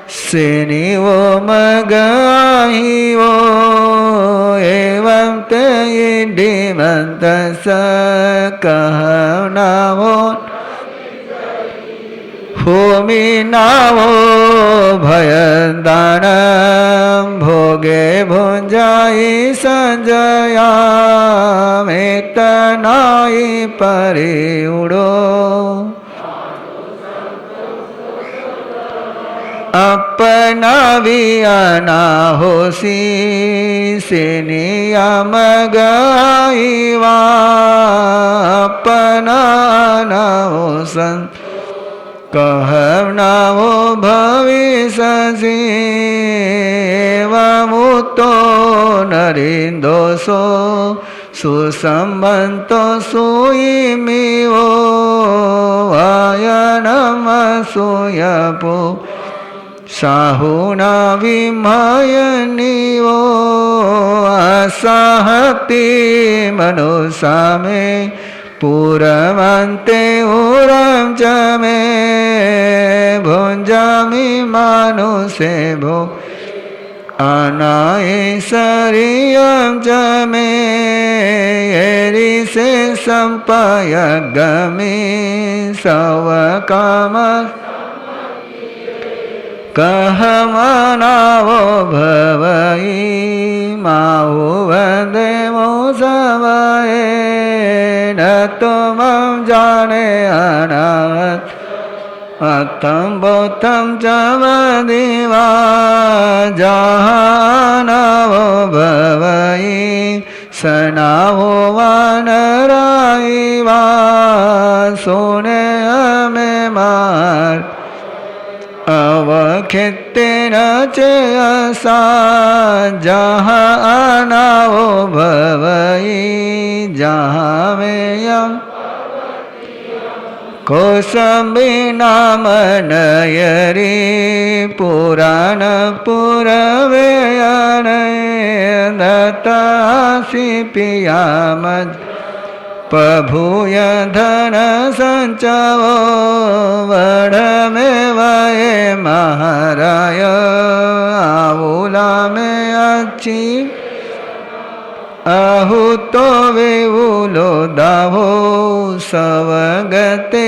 सेनी वो मगाही वो एवं तेमंत स कहना वो होमी नावो भयदान भोगे भुंजाई संजया मेतनाई परि उड़ो अपना वियाना होसी सेनिया मगाईवा अपना ना हो संत कहना वो भविष्य मुतो नरिंदोसो सुसंबंतो सुईमिवो आयनम सुयपो साहुना विमयनिवो आसाहति मनुसा में पूरमन्ते उरं च मे भुञ्जामि मानुषे भो अनाये शरीरं च मे एरिसे सम्पयगमि सवकाम कहमनावो भवई माहु वन्दे मोसवये न तुमं जाने अनाथ अतं बोधं च मदिवा जहानवो भवई सनावो वानरायिवा सोने हमें मार अवखेतेन चेयसा जहानवो भवई जहाँ में यम कोसंबिनामनयरी पुराण पुरवेयनय दत्तासि पियामज पभूय धन संचवो वडमे वये महाराय आहुला में अच्छी अहुतो वेवुलो दाहो सवगते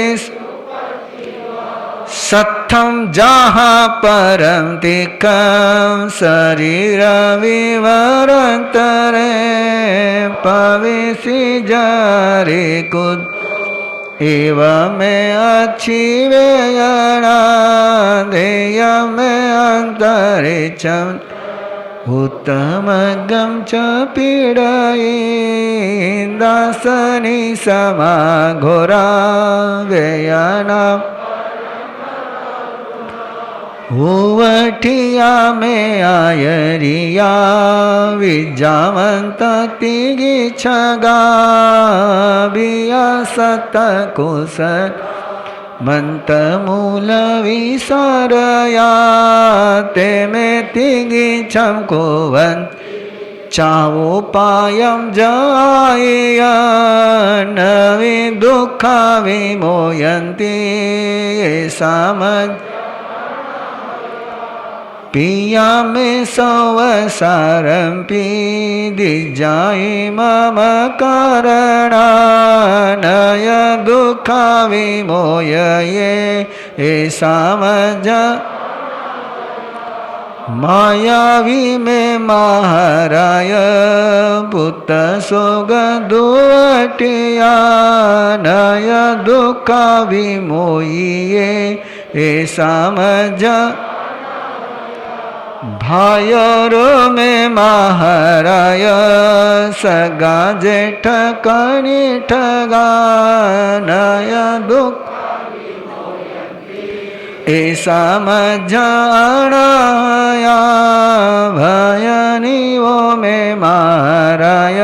सत्थम जहाँ परम तिकम शरीर विवरंतरे पविसी जारे कुद एवं में अच्छी वेयना देय में अंतरिक्षम उत्तमगं च पीडयि दासनि समाघोरा व्ययना उवठिया में आयरिया विजावंत तिगी छगा बिया सत कुशल मंत मूल विसारया ते में तिगी छमकोवन चावो पायम जाय नवी दुखा विमोयन्ति समझ पिया में संवसारं पीदिजाय मम कारणानय दुखा विमोयये समझ मायावी में महाराय पुत सोग दुवटिया नय दुखा विमोयिये समझ भायरो में महाराय सगा जेठ कनि ठगा नय दुख समझाया भयनी वो में महाराय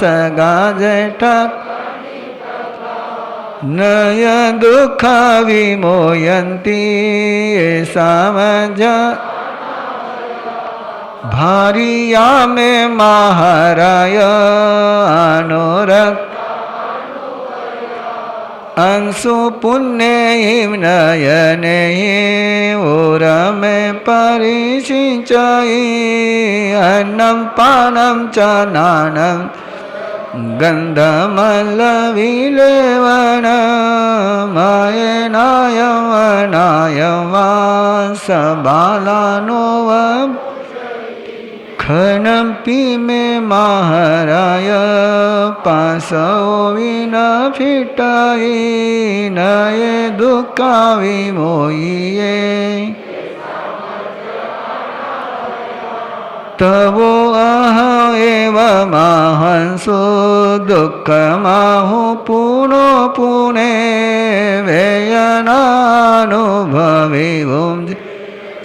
सगा जेठ नय दुख विमोयन्ति समझ भारिया में महाराय अनुरक्त अंशु पुण्य नयने ओर में परिसिंचयि अन्नं पानं च नानं गन्धमल्लविलेवन मायेनायं वनायं वा सबालानोव खनम पी में महाराय पासो विना फिटाई नये दुखा विमोयिये तवो अह एव महंसो दुख माहु पुनो पुने वेयनानुभवे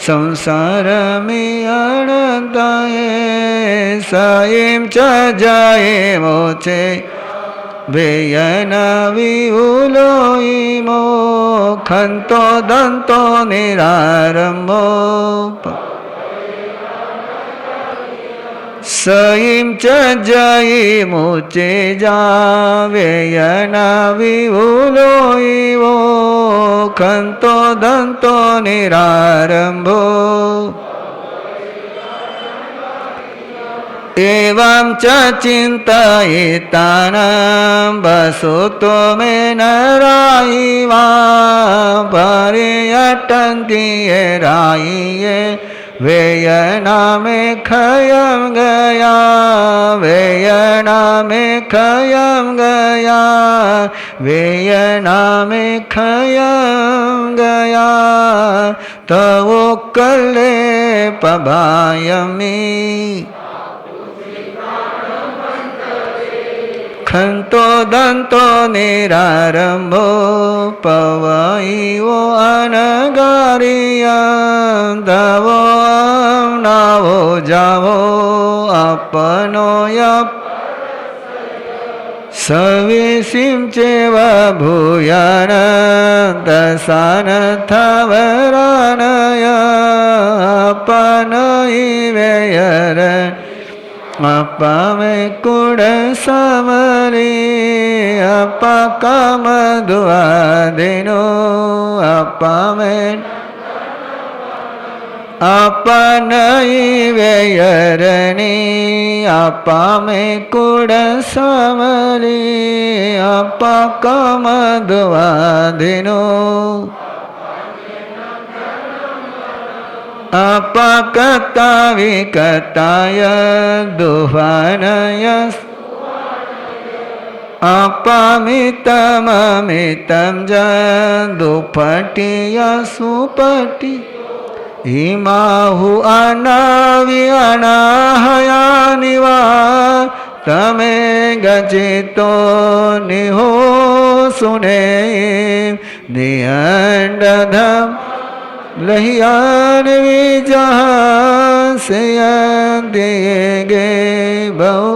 संसार में अनंताये सायं च जाये मोचे वेयना विहुलो इमो खंतो दंतो निरारंभो सईं च जयी मुचे जावेयना विभुलो इवो खंतो दंतो निरारंभो एवं च चिन्तयितानां वसुतो मे नरायिवा पर्यटन्ति ये रायिये वेयना में खयम गया वेयना में खयम गया वेयना में खयम गया तो कले पभायमी खंतो दंतो निरारंभो पवईवो अनगारिया दवो नावो जावो अपनो यप सविसिं चेव भूयान दसान थवरानय अपनयि वेयर अपा में कुड़ समरी अपा काम दुआ दिनो अपा में अपा नई वेयरनी अपा में कुड़ समरी अपा काम दुआ दिनो अपकता विकताय दुहानय अपमितममितं ज दुपटिय सुपटि इमाहु अनावि अनाहयानि वा तमे गजितो निहो सुने नियंडधम लहियान विजहाँ से देंगे बहु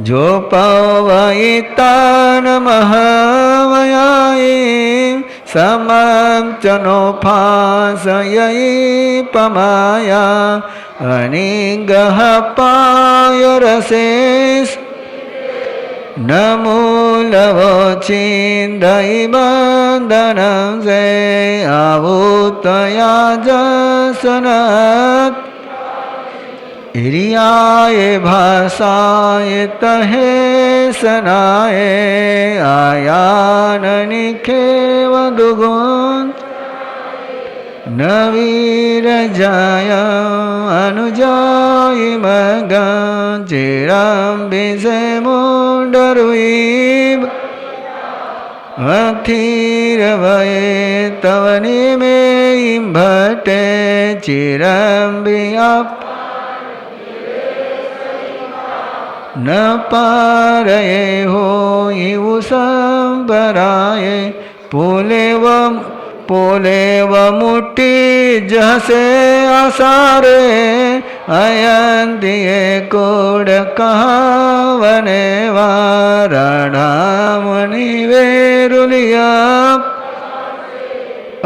जो पवैतान महामयाई समम चनो फासयी पमाया अनिगह पाय रसेस नमूलवो चिंदई बंधनं से आवुतया जसनत इरियाय भाषाय तहे सनाय आयाननिखे वदुगुण नवीर जाय अनुजाय मगन चिरम बिसे मुंडरुईब अथीर भये तवनि में भटे चिरम बियाप न पारये हो इवु संबराये पोले व मुट्टी जहसे आसारे अयंतिये कोड कहावने वाराणामणि वेरुलिया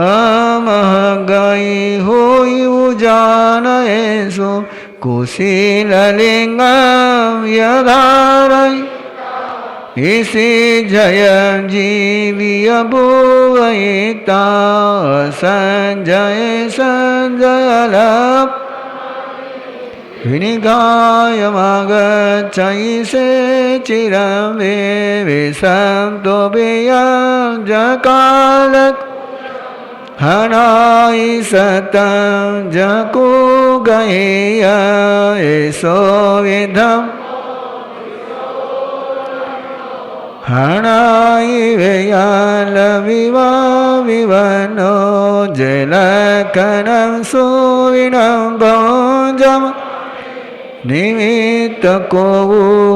अमहगई होई उजानयेसु कुशीललिंगम यधारय इसी जय जीविय भुवयिता संजय संजयलप विनिगायमागच्छयि से चिरं विसंतो बेयं जकालक हनाई सतं जको गहेय एसो विधम हनाई वेयाल विवा विवनो जलकनं सुविनं भोजम निमित्त को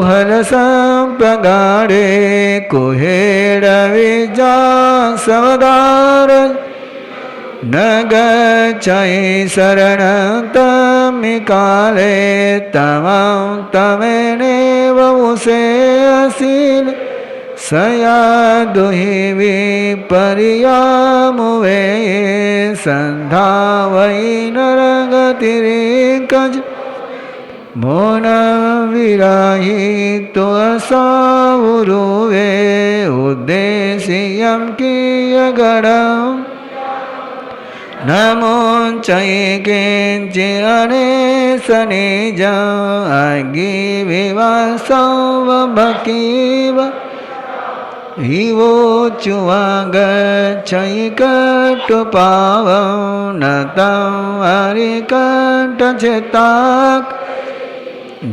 हल संप्रगाड़े कुहेड़ विजा सवदार न गच्छै शरणं तमिकाले तमं तमेनेव उसे असील सया दुहि विपर्यामुवे संधा वै नरगतिरेकज मोन विराही तो असावुरुवे उद्देश्यम कियगणम नमो चैकेंचे अनेसनिज आगी विवासव भकीव हिवो चुवागच्छैकटुपाव नतं हरिकण्ठचिताक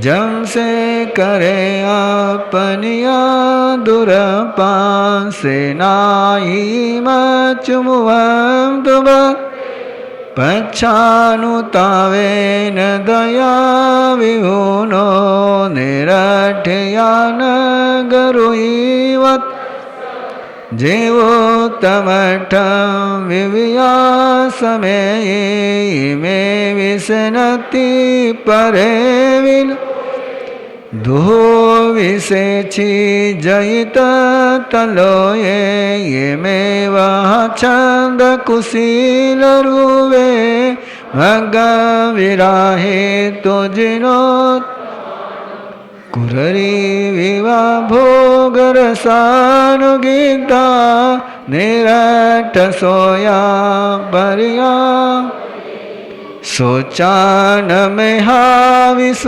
जम से करे अपनिया दुरपासे नाई मचुमुवं तुब पच्छानुतावेन दया विहुनो निरठयान गरुईवत जेवो तमठं विव्यासमे मे विसनति परे विल दुहो विसेछि जयित तलोये ये मे वह छंद कुशील रुवे भग विराहे तो जिनोत कुररी विवा भोगरसानुगीता निरट सोया बरिया सोचान में हाविशुभासियं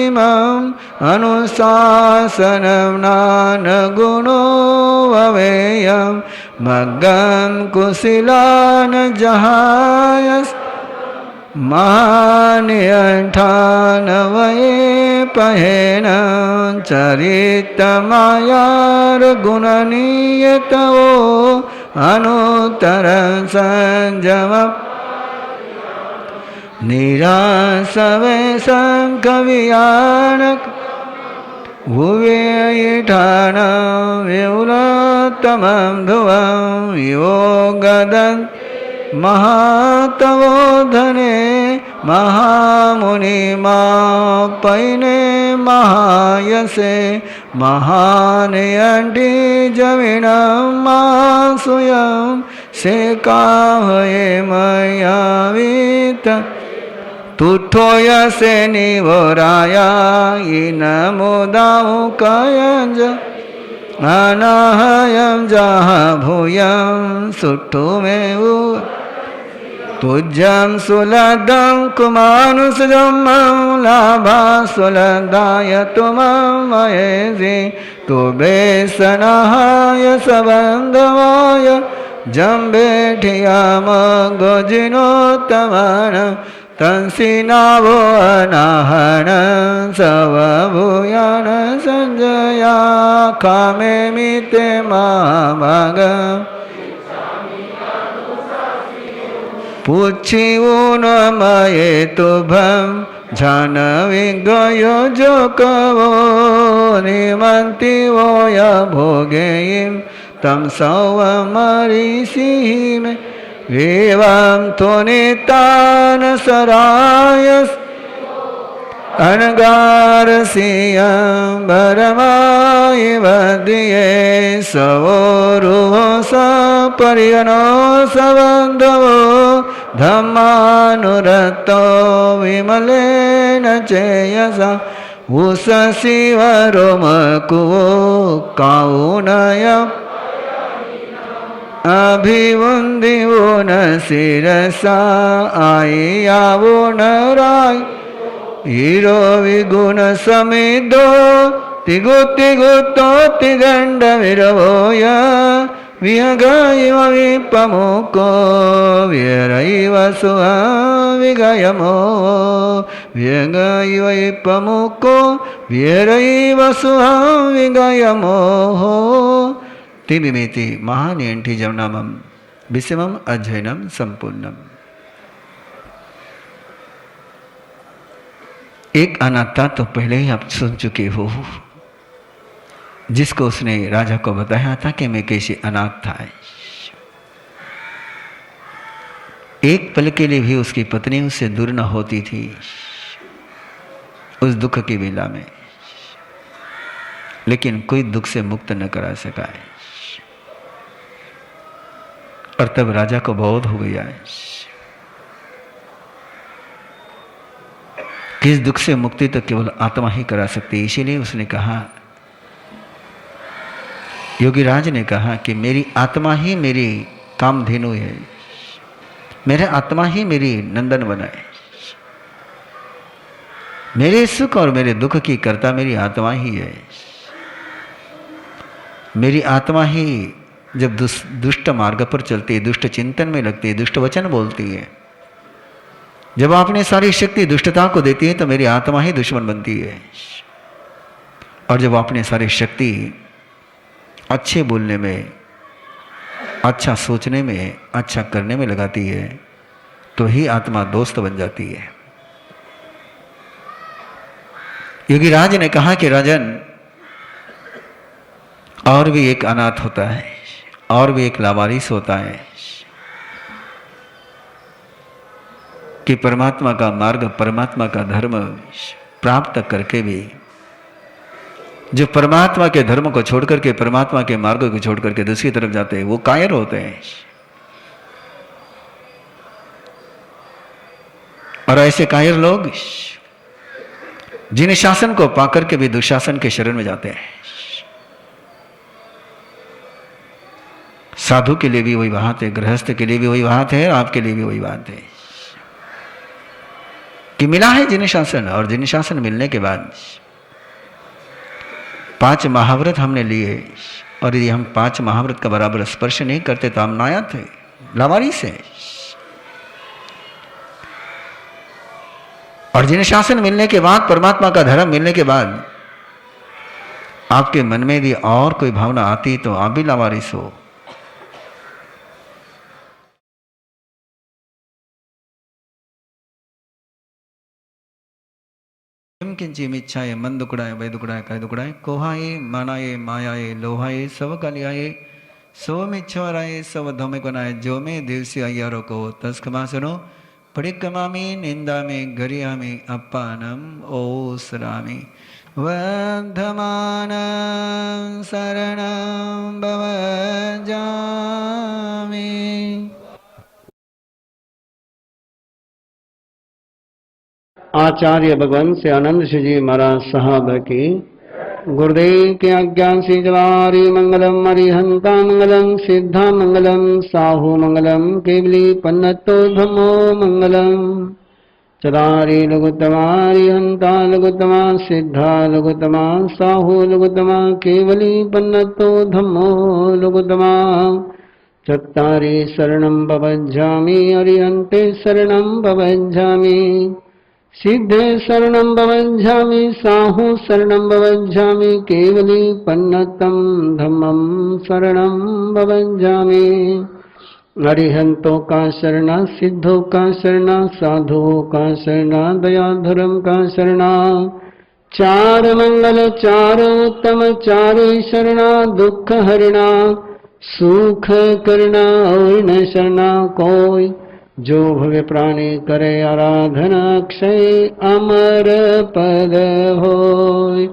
इमं अनुशासनं नान गुणो ववेयं मग्गं कुशिलान जहायस मान्यठानवये पहेन चरितमायार गुणनीयतवो अनुतर संजम निरासवे संकवियानक भुवेयठान विउलतमं ध्रुवं योगदन् महातवो धने महामुनि मापैने महायसे महानयंटी जविणं मासुयं से काहये मयावीत तुठो यसे निवराया इनमुदाउ कयंज अनाहयं जहाँ भूयं सुट्ठु में तुज्जं सुलदं कुमानुसजं लाभा सुलदाय तुमं मयेजि तु बेसनहाय सबंधवाय जंबेठियाम गोजिनोत्तमन तंसिनावो अनाहन सवभूयान संजया कामे मिते मामगम पुच्छिवो न मये तुभं जानविगयो जो कवो निमन्ति वो य भोगेयं तं सौवमरीषिः मे एवं तो नितान सरायस अनगारसियं भरमाय वदिये सवोरुहो सपर्यनो सबन्धवो धम्मानुरतो विमलेन चेयसा उषशिवरोमकुवो काउनयम् अभिवंदिवो न शिरसा आयावो न राय हीरो विगुण समिदो तिगुतिगुतो तिदंड विरवोय विहगैव विपमुको व्यरैव सुहा विगयमो व्यगैव विपमुको व्यरैव सुहा विगयमो तिमिमेति महानियंठी जवनामम विषमम अध्ययनम संपूर्णम। एक अनाथा तो पहले ही आप सुन चुके हो, जिसको उसने राजा को बताया था कि मैं कैसे अनाथ था। एक पल के लिए भी उसकी पत्नी उससे दूर न होती थी उस दुख की वेला में, लेकिन कोई दुख से मुक्त न करा सका है। और तब राजा को बोध हो गया है। कि इस दुख से मुक्ति तो केवल आत्मा ही करा सकती है। इसीलिए उसने कहा, योगी राज ने कहा कि मेरी आत्मा ही मेरी कामधेनु है, मेरे आत्मा ही मेरी नंदन वन है। मेरे सुख और मेरे दुख की कर्ता मेरी आत्मा ही है। मेरी आत्मा ही जब दुष्ट मार्ग पर चलती है, दुष्ट चिंतन में लगती है, दुष्ट वचन बोलती है, जब आपने सारी शक्ति दुष्टता को देती है तो मेरी आत्मा ही दुश्मन बनती है। और जब आपने सारी शक्ति अच्छे बोलने में, अच्छा सोचने में, अच्छा करने में लगाती है तो ही आत्मा दोस्त बन जाती है। योगी राज ने कहा कि राजन, और भी एक अनाथ होता है, और भी एक लावारिस होता है कि परमात्मा का मार्ग, परमात्मा का धर्म प्राप्त करके भी जो परमात्मा के धर्म को छोड़ करके, परमात्मा के मार्ग को छोड़ करके दूसरी तरफ जाते हैं, वो कायर होते हैं। और ऐसे कायर लोग जिन शासन को पाकर के भी दुशासन के शरण में जाते हैं। साधु के लिए भी वही बात है, गृहस्थ के लिए भी वही बात है, आपके लिए भी वही बात है कि मिला है जिन शासन, और जिन शासन मिलने के बाद 5 महाव्रत हमने लिए, और यदि हम 5 महाव्रत का बराबर स्पर्श नहीं करते तो हम नायात है, लावारिस है। और जिन शासन मिलने के बाद, परमात्मा का धर्म मिलने के बाद आपके मन में यदि और कोई भावना आती तो आप भी लावारिस हो। किंची मिच्छाए मन दुकड़ाए, वै दुकड़ाए, काय दुकड़ाए, कोहाए, मानाए, मायाए, लोहाए, सब कलियाए, सो मिच्छवराए, सब धोमे बनाए, जो में दिवसी अय्यारो को तस्कमा सुनो, परिक्रमामी, निंदा में, गरिया में, अपानम, ओसरामी, वर्धमानं शरणं भवजामि। आचार्य भगवान से आनंद जी महाराज साहब की गुरुदेव के आज्ञा से जवारी मंगलम, अरिहंता मंगलम, सिद्धा मंगलम, साहू मंगलम, केवली पन्नतो धम्मो मंगलम। चरारी लघुतमा, अरिहंता लघुतमा, सिद्धा लघुतमा, साहू लघुतमा, केवली पन्नतो धम्मो लघुतमा। चत्तारि शरणं भवज्जामि, अरिहन्ते शरणं भवज्जामि, सिद्धे शरणं भवज्जामि, साहू शरणं भवज्जामि, केवली पन्नतं धम्मं शरणं भवज्जामि। अरिहंतों का शरणा, सिद्धों का शरणा, साधुओं का शरणा, दयाधर्म का शरणा। 4 मंगल 4 उत्तम, 4 शरणा, दुख हरणा, सुख करना और न शरणा कोई। जो भव्य प्राणी करे आराधना, अक्षय अमर पद होय।